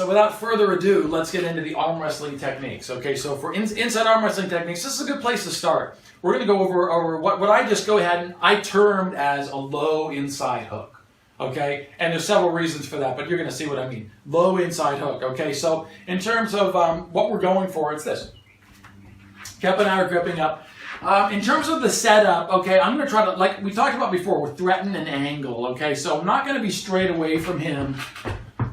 so without further ado, let's get into the arm wrestling techniques. Okay, so for inside arm wrestling techniques, this is a good place to start. We're going to go over what I just go ahead and I termed as a low inside hook. Okay, and there's several reasons for that, but you're going to see what I mean. Low inside hook. Okay, so in terms of what we're going for, it's this. Kep and I are gripping up. In terms of the setup, okay, I'm going to try to, like we talked about before, we're threatening an angle. Okay, so I'm not going to be straight away from him.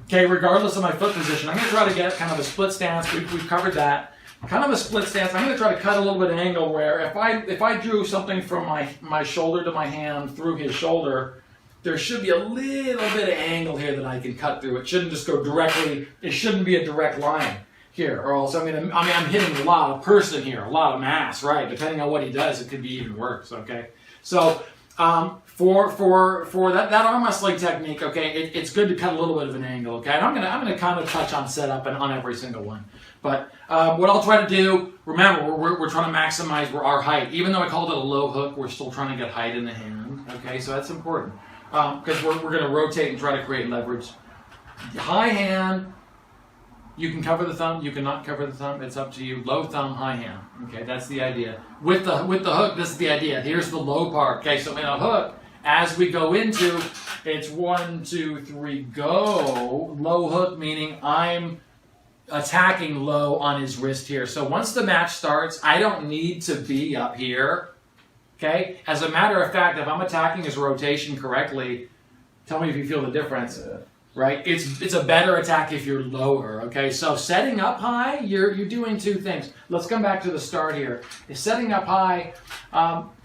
Okay, regardless of my foot position, I'm going to try to get kind of a split stance. We've covered that. Kind of a split stance. I'm going to try to cut a little bit of angle where if I drew something from my shoulder to my hand through his shoulder, there should be a little bit of angle here that I can cut through. It shouldn't just go directly. It shouldn't be a direct line here, or else I'm hitting a lot of person here, a lot of mass, right? Depending on what he does, it could be even worse. Okay, so. For that arm wrestling technique, okay, it's good to cut a little bit of an angle, okay. And I'm gonna kind of touch on setup and on every single one. But what I'll try to do, remember, we're trying to maximize our height. Even though I called it a low hook, we're still trying to get height in the hand, okay. So that's important because we're gonna rotate and try to create leverage. High hand. You can cover the thumb, you cannot cover the thumb, it's up to you. Low thumb, high hand. Okay, that's the idea. With the hook, this is the idea. Here's the low part. Okay, so in a hook, as we go into, it's 1, 2, 3, go. Low hook, meaning I'm attacking low on his wrist here. So once the match starts, I don't need to be up here. Okay? As a matter of fact, if I'm attacking his rotation correctly, tell me if you feel the difference. Right? It's a better attack if you're lower, okay? So setting up high, you're doing two things. Let's come back to the start here. Setting up high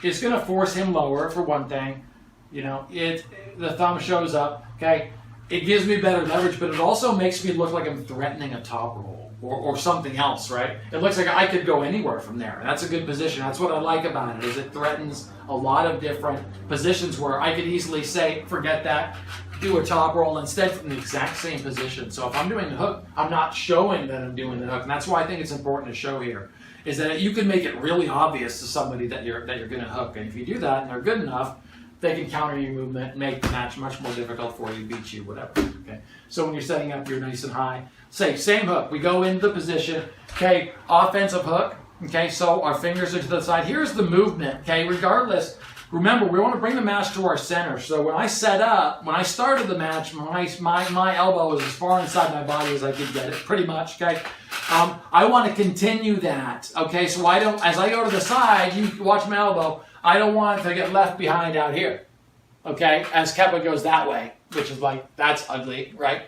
is going to force him lower, for one thing. You know, the thumb shows up, okay? It gives me better leverage, but it also makes me look like I'm threatening a top roll or something else, right? It looks like I could go anywhere from there. That's a good position. That's what I like about it, is it threatens a lot of different positions where I could easily say, forget that, do a top roll instead from the exact same position. So if I'm doing the hook, I'm not showing that I'm doing the hook. And that's why I think it's important to show here, is that you can make it really obvious to somebody that you're going to hook. And if you do that and they're good enough, they can counter your movement, make the match much more difficult for you, beat you, whatever. Okay. So when you're setting up, you're nice and high. Say, same hook. We go into the position. Okay, offensive hook. Okay, so our fingers are to the side. Here's the movement. Okay, regardless. Remember, we want to bring the match to our center. So when I set up, when I started the match, my elbow was as far inside my body as I could get it, pretty much, okay? I want to continue that, okay? So as I go to the side, you watch my elbow, I don't want it to get left behind out here, okay? As Kepa goes that way, which is like, that's ugly, right?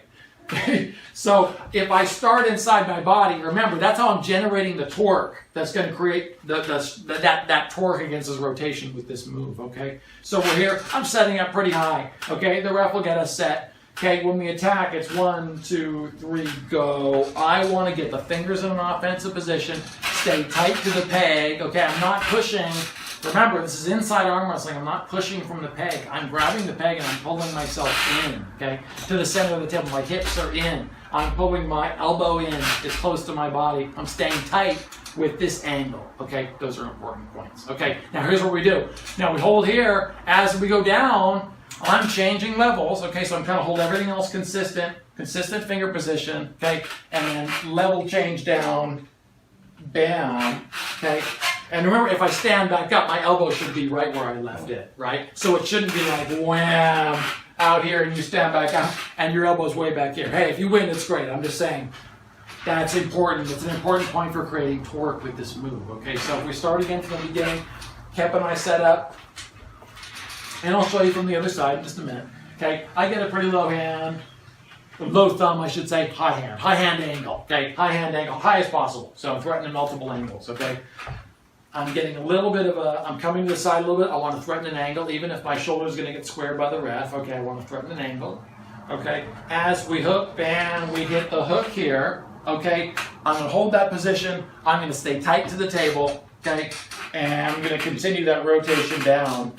So if I start inside my body, remember, that's how I'm generating the torque that's going to create that torque against his rotation with this move, okay? So we're here. I'm setting up pretty high, okay? The ref will get us set. Okay, when we attack, it's 1, 2, 3, go. I want to get the fingers in an offensive position, stay tight to the peg, okay? I'm not pushing. Remember, this is inside arm wrestling. I'm not pushing from the peg. I'm grabbing the peg and I'm pulling myself in, okay, to the center of the table. My hips are in. I'm pulling my elbow in as close to my body. I'm staying tight with this angle, okay? Those are important points, okay? Now, here's what we do. Now, we hold here. As we go down, I'm changing levels, okay? So I'm trying to hold everything else consistent finger position, okay? And then level change down, bam, okay? And remember, if I stand back up, my elbow should be right where I left it, right? So it shouldn't be like wham out here and you stand back up and your elbow's way back here. Hey, if you win, it's great. I'm just saying that's important. It's an important point for creating torque with this move, okay? So if we start again from the beginning, Kep and I set up, and I'll show you from the other side in just a minute, okay? I get a pretty low thumb, I should say, high hand angle, okay? High hand angle, high as possible. So I'm threatening multiple angles, okay? I'm getting a little bit of I'm coming to the side a little bit. I want to threaten an angle, even if my shoulder is going to get squared by the ref. Okay, I want to threaten an angle. Okay, as we hook, bam, we hit the hook here. Okay, I'm going to hold that position. I'm going to stay tight to the table. Okay, and I'm going to continue that rotation down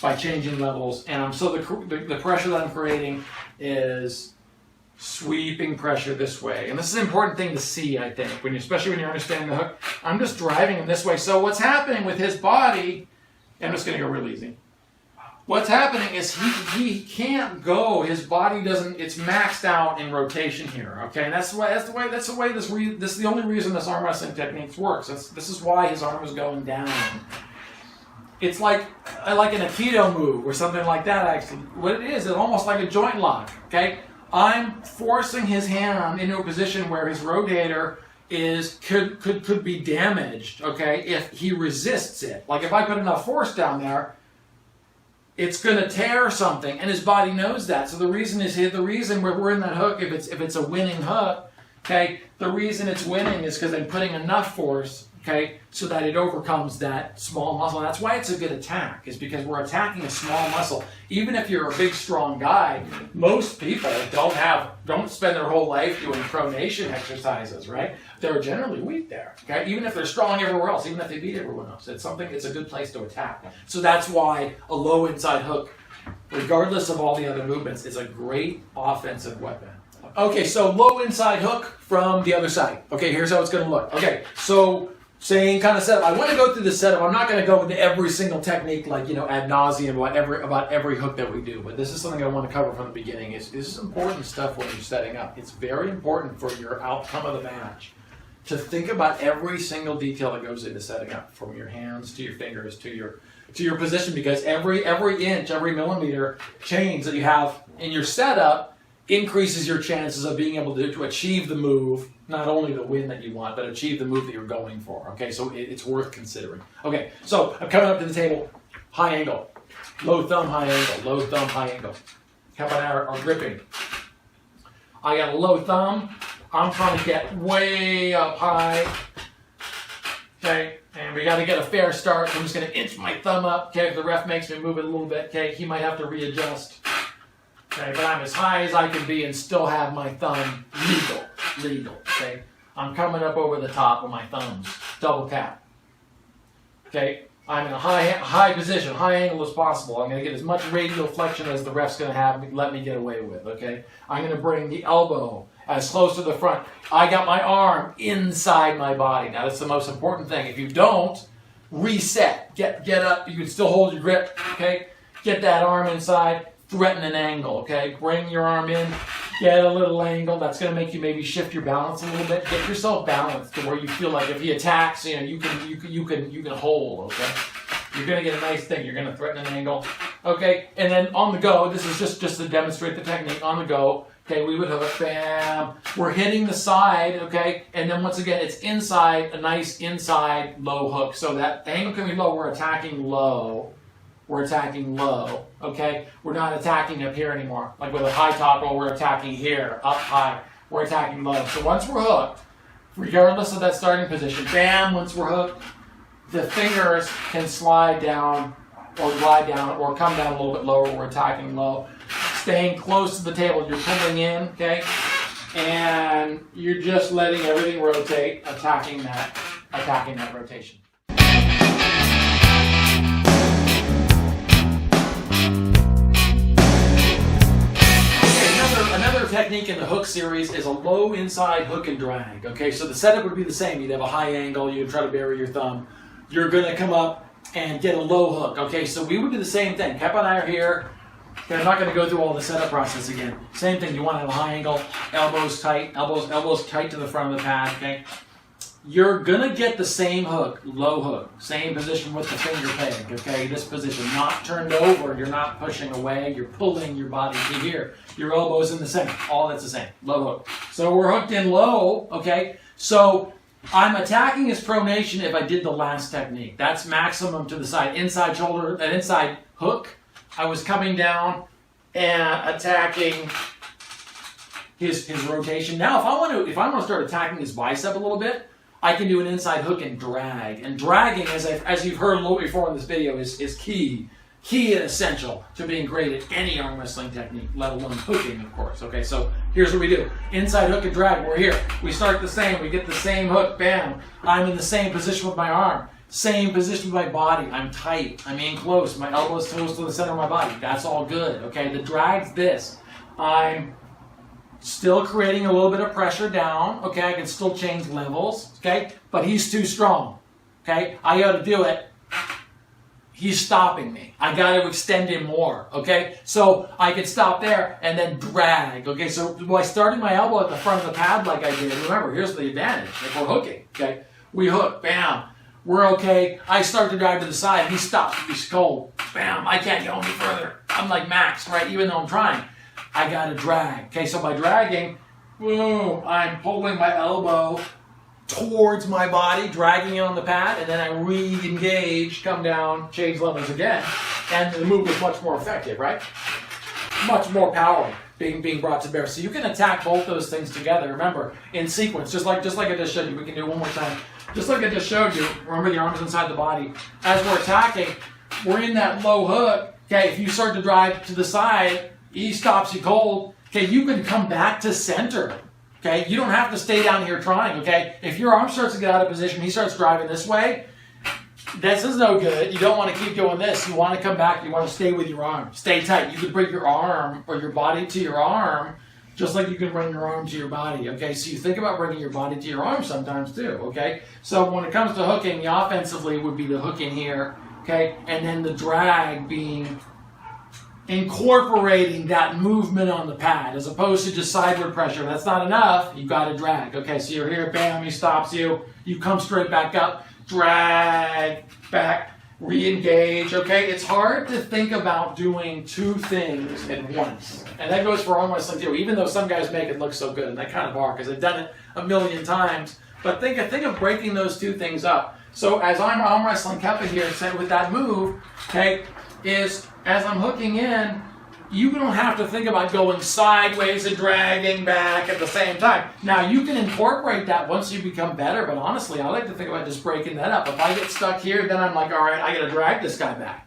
by changing levels. And so the pressure that I'm creating is sweeping pressure this way. And this is an important thing to see, I think, especially when you're understanding the hook. I'm just driving him this way. So what's happening with his body, I'm just going to go real easy. What's happening is he can't go. His body doesn't. It's maxed out in rotation here. Okay, and that's the only reason this arm wrestling technique works. This is why his arm is going down. It's like an Aikido move or something like that. Actually, what it is almost like a joint lock. Okay, I'm forcing his hand into a position where his rotator could be damaged. Okay, if he resists it. Like if I put enough force down there, it's going to tear something, and his body knows that. So the reason we're in that hook, if it's a winning hook, okay, the reason it's winning is because I'm putting enough force, okay, so that it overcomes that small muscle. And that's why it's a good attack, is because we're attacking a small muscle. Even if you're a big, strong guy, most people don't spend their whole life doing pronation exercises, right? They're generally weak there, okay? Even if they're strong everywhere else, even if they beat everyone else. It's a good place to attack. So that's why a low inside hook, regardless of all the other movements, is a great offensive weapon. Okay, so low inside hook from the other side. Okay, here's how it's going to look. Okay, so same kind of setup. I want to go through the setup. I'm not going to go into every single technique, like, ad nauseum about every hook that we do. But this is something I want to cover from the beginning. This is important stuff when you're setting up. It's very important for your outcome of the match to think about every single detail that goes into setting up, from your hands to your fingers to your position, because every inch, every millimeter change that you have in your setup increases your chances of being able to achieve the move, not only the win that you want, but achieve the move that you're going for. Okay, so it's worth considering. Okay, so I'm coming up to the table, high angle, low thumb, high angle, low thumb, high angle. How about our gripping? I got a low thumb. I'm trying to get way up high. Okay, and we got to get a fair start. So I'm just going to inch my thumb up. Okay, if the ref makes me move it a little bit, okay, he might have to readjust. Okay, but I'm as high as I can be and still have my thumb legal, okay? I'm coming up over the top with my thumbs, double tap. Okay, I'm in a high position, high angle as possible. I'm going to get as much radial flexion as the ref's going to let me get away with, okay? I'm going to bring the elbow as close to the front. I got my arm inside my body. Now, that's the most important thing. If you don't, reset. Get up. You can still hold your grip, okay? Get that arm inside. Threaten an angle, okay? Bring your arm in, get a little angle. That's going to make you maybe shift your balance a little bit. Get yourself balanced to where you feel like if he attacks, you can hold, okay? You're going to get a nice thing. You're going to threaten an angle, okay? And then on the go, this is just to demonstrate the technique. On the go, okay, we would hook, bam. We're hitting the side, okay? And then once again, it's inside, a nice inside low hook. So that the angle can be low. We're attacking low. We're attacking low, okay? We're not attacking up here anymore. Like with a high top roll, we're attacking here, up high. We're attacking low. So once we're hooked, regardless of that starting position, bam, once we're hooked, the fingers can slide down or glide down or come down a little bit lower. We're attacking low. Staying close to the table, you're pulling in, okay? And you're just letting everything rotate, attacking that rotation. Another technique in the hook series is a low inside hook and drag. Okay, so the setup would be the same. You'd have a high angle, you'd try to bury your thumb. You're going to come up and get a low hook. Okay, so we would do the same thing. Kep and I are here. Okay, I'm not going to go through all the setup process again. Same thing, you want to have a high angle, elbows tight to the front of the pad, okay? You're going to get the same hook, low hook, same position with the finger peg, okay? This position, not turned over, you're not pushing away, you're pulling your body to here. Your elbow's in the center, all that's the same, low hook. So we're hooked in low, okay? So I'm attacking his pronation if I did the last technique. That's maximum to the side, inside shoulder, an inside hook. I was coming down and attacking his rotation. Now, if I want to start attacking his bicep a little bit, I can do an inside hook and drag. And dragging, as you've heard a little before in this video, is key and essential to being great at any arm wrestling technique, let alone hooking, of course. Okay, so here's what we do. Inside hook and drag, we're here. We start the same, we get the same hook, bam. I'm in the same position with my arm. Same position with my body. I'm tight. I'm in close. My elbow's close to the center of my body. That's all good. Okay, the drag's this. I'm still creating a little bit of pressure down. Okay, I can still change levels. Okay, but he's too strong. Okay, I got to do it he's stopping me. I got to extend him more, okay? So I could stop there and then drag, okay? So by starting my elbow at the front of the pad like I did, remember, here's the advantage. If we're hooking, okay? We hook, bam. We're okay. I start to drive to the side. He stops. He's cold. Bam. I can't go any further. I'm like maxed, right? Even though I'm trying. I got to drag. Okay, so by dragging, boom, I'm pulling my elbow towards my body, dragging it on the pad, and then I re-engage, come down, change levels again, and the move is much more effective, right? Much more power being brought to bear. So you can attack both those things together. Remember, in sequence, just like I just showed you. We can do it one more time. Just like I just showed you. Remember, the arms inside the body. As we're attacking, we're in that low hook. Okay, if you start to drive to the side, he stops you cold. Okay, you can come back to center. Okay, you don't have to stay down here trying. Okay, if your arm starts to get out of position, he starts driving this way. This is no good. You don't want to keep doing this. You want to come back. You want to stay with your arm. Stay tight. You can bring your arm or your body to your arm, just like you can bring your arm to your body. Okay, so you think about bringing your body to your arm sometimes too. Okay, so when it comes to hooking, the offensively would be the hook in here. Okay, and then the drag being incorporating that movement on the pad as opposed to just sideward pressure. That's not enough. You got to drag. Okay, so you're here, bam, he stops you. You come straight back up, drag back, re-engage. Okay, it's hard to think about doing two things at once, and that goes for arm wrestling too. Even though some guys make it look so good, and they kind of are because they've done it a million times. But think of breaking those two things up. So as I'm arm wrestling Keppa here, said with that move, okay, is as I'm hooking in, you don't have to think about going sideways and dragging back at the same time. Now, you can incorporate that once you become better, but honestly, I like to think about just breaking that up. If I get stuck here, then I'm like, all right, I got to drag this guy back.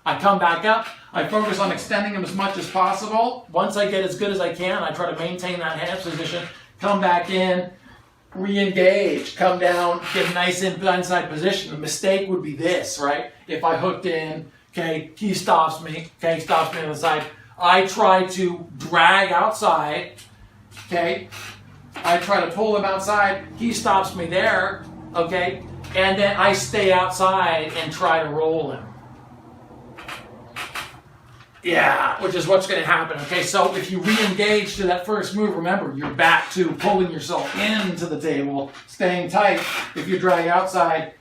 I come back up. I focus on extending him as much as possible. Once I get as good as I can, I try to maintain that hand position, come back in, re-engage, come down, get a nice inside position. The mistake would be this, right? If I hooked in, okay, he stops me, okay, stops me on the side. I try to drag outside, okay? I try to pull him outside. He stops me there, okay? And then I stay outside and try to roll him. Yeah, which is what's going to happen, okay? So if you re-engage to that first move, remember, you're back to pulling yourself into the table, staying tight. If you drag outside,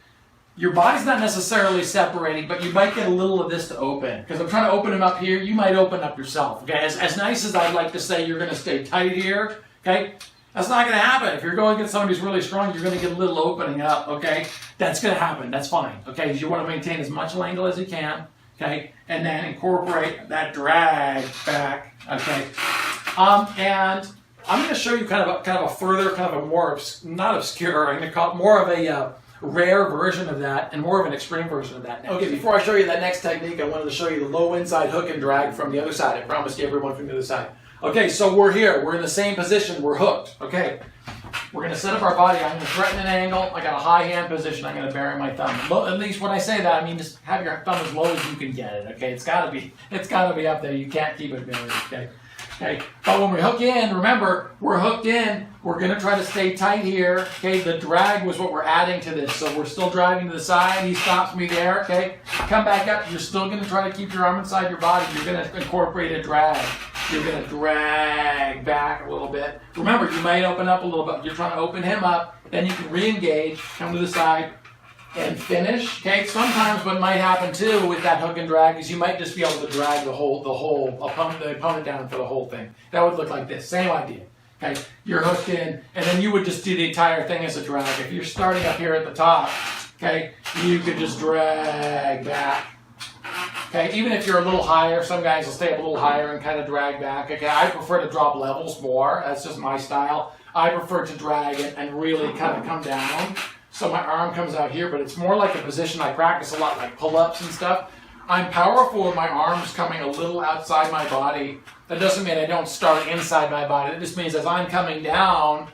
your body's not necessarily separating, but you might get a little of this to open. Because I'm trying to open him up here, you might open up yourself. Okay, as nice as I'd like to say you're going to stay tight here, okay, that's not going to happen. If you're going against somebody who's really strong, you're going to get a little opening up, okay? That's going to happen. That's fine, okay? You want to maintain as much angle as you can, okay? And then incorporate that drag back, okay? And I'm going to show you kind of a further, kind of a more, not obscure, I'm going to call it more of a rare version of that and more of an extreme version of that. Okay, before I show you that next technique, I wanted to show you the low inside hook and drag from the other side. I promised you everyone from the other side. Okay, so we're here. We're in the same position. We're hooked. Okay, we're going to set up our body. I'm going to threaten an angle. I got a high hand position. I'm going to bury my thumb. At least when I say that, I mean just have your thumb as low as you can get it. Okay, it's got to be up there. You can't keep it buried. Okay. Okay, but when we hook in, remember, we're hooked in. We're going to try to stay tight here. Okay, the drag was what we're adding to this. So we're still driving to the side. He stops me there. Okay, come back up. You're still going to try to keep your arm inside your body. You're going to incorporate a drag. You're going to drag back a little bit. Remember, you might open up a little bit. You're trying to open him up. Then you can re-engage, come to the side, and finish. Okay, sometimes what might happen too with that hook and drag is you might just be able to drag the opponent down for the whole thing. That would look like this. Same idea. Okay, you're hooked in, and then you would just do the entire thing as a drag. If you're starting up here at the top, okay, you could just drag back. Okay, even if you're a little higher, some guys will stay up a little higher and kind of drag back. Okay, I prefer to drop levels more. That's just my style. I prefer to drag it and really kind of come down. So my arm comes out here, but it's more like a position I practice a lot, like pull-ups and stuff. I'm powerful with my arms coming a little outside my body. That doesn't mean I don't start inside my body. It just means as I'm coming down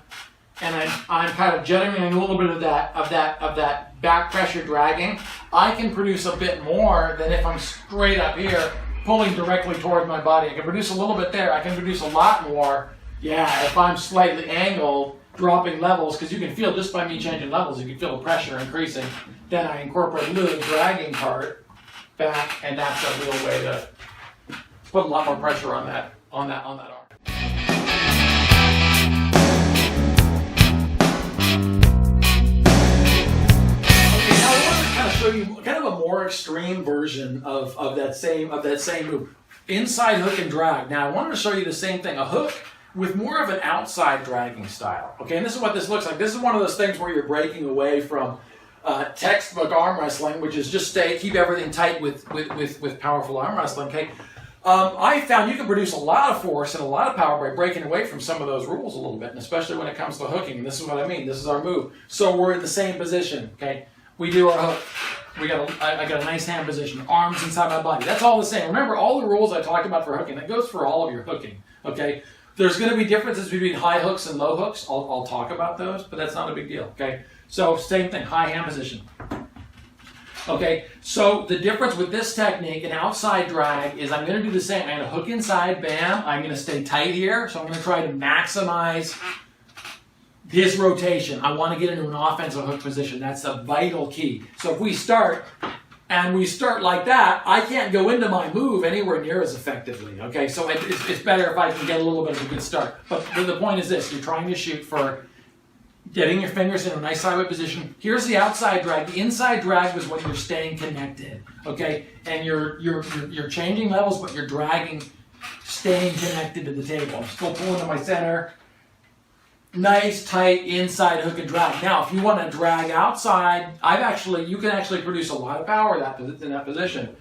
and I'm kind of generating a little bit of that back pressure dragging, I can produce a bit more than if I'm straight up here pulling directly toward my body. I can produce a little bit there. I can produce a lot more, yeah, if I'm slightly angled, dropping levels, because you can feel just by me changing levels, you can feel the pressure increasing. Then I incorporate a little dragging part. back, and that's a real way to put a lot more pressure on that arm. Okay, now I want to kind of show you kind of a more extreme version of that same move. Inside hook and drag. Now I wanted to show you the same thing. A hook with more of an outside dragging style. Okay, and this is what this looks like. This is one of those things where you're breaking away from textbook arm wrestling, which is just keep everything tight with powerful arm wrestling. Okay, I found you can produce a lot of force and a lot of power by breaking away from some of those rules a little bit, and especially when it comes to hooking. And this is what I mean. This is our move. So we're in the same position. Okay, we do our hook. I got a nice hand position. Arms inside my body. That's all the same. Remember all the rules I talked about for hooking. That goes for all of your hooking. Okay. There's going to be differences between high hooks and low hooks. I'll talk about those, but that's not a big deal, okay? So same thing, high hand position. Okay, so the difference with this technique, an outside drag, is I'm going to do the same. I'm going to hook inside, bam. I'm going to stay tight here, so I'm going to try to maximize his rotation. I want to get into an offensive hook position. That's a vital key. So if we start... and we start like that, I can't go into my move anywhere near as effectively, okay? So it's better if I can get a little bit of a good start. But the point is this, you're trying to shoot for getting your fingers in a nice sideway position. Here's the outside drag. The inside drag was when you're staying connected, okay? And you're changing levels, but you're dragging, staying connected to the table. I'm still pulling to my center. Nice, tight, inside hook and drag. Now, if you want to drag outside, you can actually produce a lot of power in that position.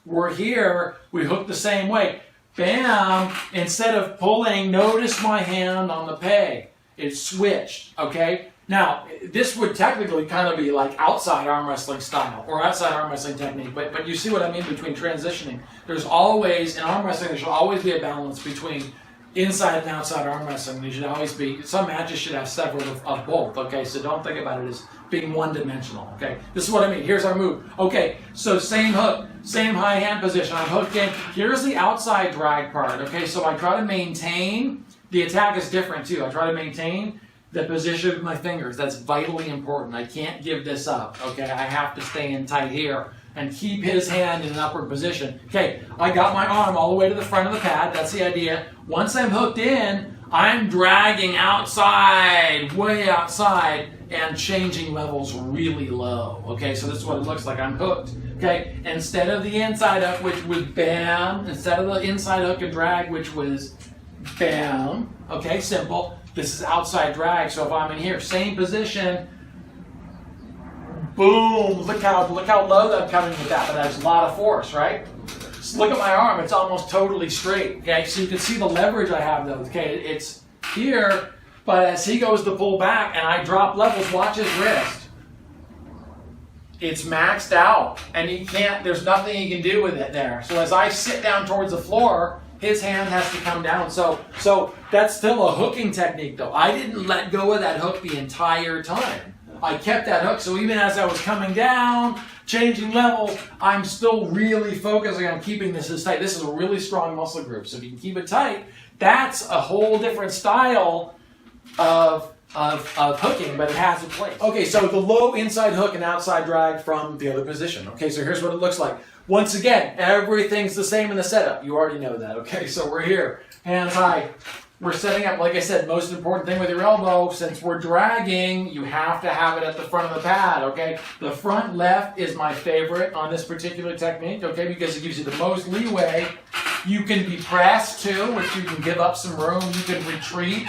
We're here, we hook the same way. Bam! Instead of pulling, notice my hand on the peg. It's switched, okay? Now, this would technically kind of be like outside arm wrestling style or outside arm wrestling technique, but you see what I mean between transitioning. There's always, in arm wrestling, there should always be a balance between inside and outside arm wrestling. There should always be, some matches should have several of both, okay? So don't think about it as being one-dimensional, okay? This is what I mean. Here's our move. Okay, so same hook, same high hand position. I'm hooked in. Here's the outside drag part, okay? So I try to maintain, the attack is different too. I try to maintain the position of my fingers. That's vitally important. I can't give this up, okay? I have to stay in tight here and keep his hand in an upward position. Okay, I got my arm all the way to the front of the pad. That's the idea. Once I'm hooked in, I'm dragging outside, way outside, and changing levels really low. Okay, so this is what it looks like. I'm hooked. Okay, instead of the inside hook, which was bam, instead of the inside hook and drag, which was bam. Okay, simple. This is outside drag, so if I'm in here, same position, boom, look how low I'm coming with that, but that's a lot of force, right? Just look at my arm, it's almost totally straight, okay? So you can see the leverage I have though, okay? It's here, but as he goes to pull back and I drop levels, watch his wrist. It's maxed out, and he can't, there's nothing he can do with it there. So as I sit down towards the floor, his hand has to come down. So that's still a hooking technique though. I didn't let go of that hook the entire time. I kept that hook, so even as I was coming down, changing levels, I'm still really focusing on keeping this as tight. This is a really strong muscle group, so if you can keep it tight, that's a whole different style of hooking, but it has a place. Okay, so the low inside hook and outside drag from the other position. Okay, so here's what it looks like. Once again, everything's the same in the setup. You already know that, okay? So we're here, hands high. We're setting up, like I said, most important thing with your elbow, since we're dragging, you have to have it at the front of the pad, okay? The front left is my favorite on this particular technique, okay? Because it gives you the most leeway. You can be pressed too, which you can give up some room. You can retreat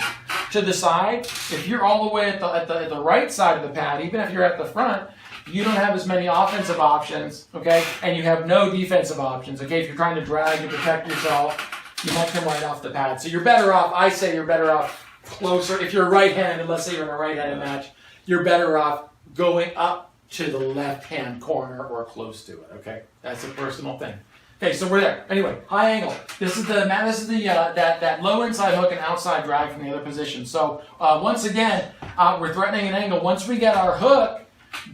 to the side. If you're all the way at the right side of the pad, even if you're at the front, you don't have as many offensive options, okay? And you have no defensive options, okay? If you're trying to drag to protect yourself, you might come right off the pad. So you're better off, I say you're better off closer. If you're right-handed, let's say you're in a right-handed match, you're better off going up to the left-hand corner or close to it, okay? That's a personal thing. Okay, so we're there. Anyway, high angle. This is that low inside hook and outside drag from the other position. So once again, we're threatening an angle. Once we get our hook,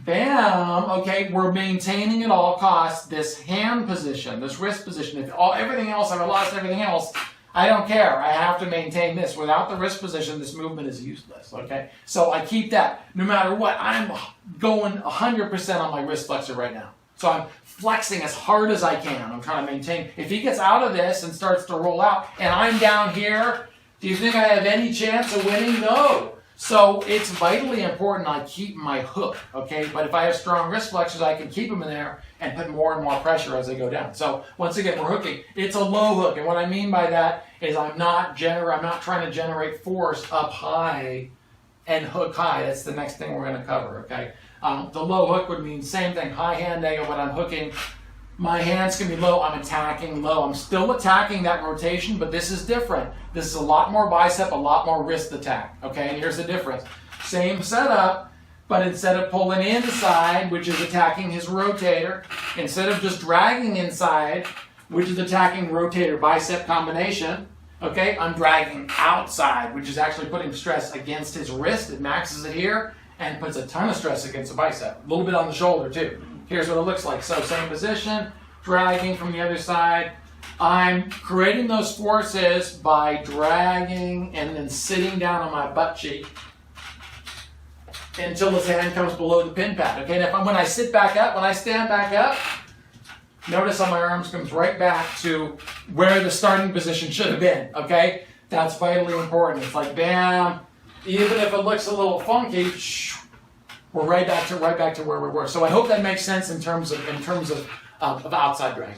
bam, okay, we're maintaining at all costs this hand position, this wrist position. If everything else, I've lost everything else, I don't care. I have to maintain this. Without the wrist position, this movement is useless, okay? So I keep that. No matter what, I'm going 100% on my wrist flexor right now. So I'm flexing as hard as I can. I'm trying to maintain. If he gets out of this and starts to roll out, and I'm down here, do you think I have any chance of winning? No. So it's vitally important I keep my hook, okay? But if I have strong wrist flexors, I can keep them in there and put more and more pressure as they go down. So once again, we're hooking. It's a low hook, and what I mean by that is I'm not trying to generate force up high and hook high. That's the next thing we're going to cover, okay? The low hook would mean same thing, high hand angle when I'm hooking. My hands can be low, I'm attacking low. I'm still attacking that rotation, but this is different. This is a lot more bicep, a lot more wrist attack, okay? And here's the difference. Same setup, but instead of pulling inside, which is attacking his rotator, instead of just dragging inside, which is attacking rotator bicep combination, okay, I'm dragging outside, which is actually putting stress against his wrist. It maxes it here and puts a ton of stress against the bicep. A little bit on the shoulder too. Here's what it looks like. So same position, dragging from the other side. I'm creating those forces by dragging and then sitting down on my butt cheek until his hand comes below the pin pad. Okay, and when I sit back up, when I stand back up, notice how my arms comes right back to where the starting position should have been. Okay, that's vitally important. It's like bam. Even if it looks a little funky, we're right back to where we were. So I hope that makes sense in terms of outside drag.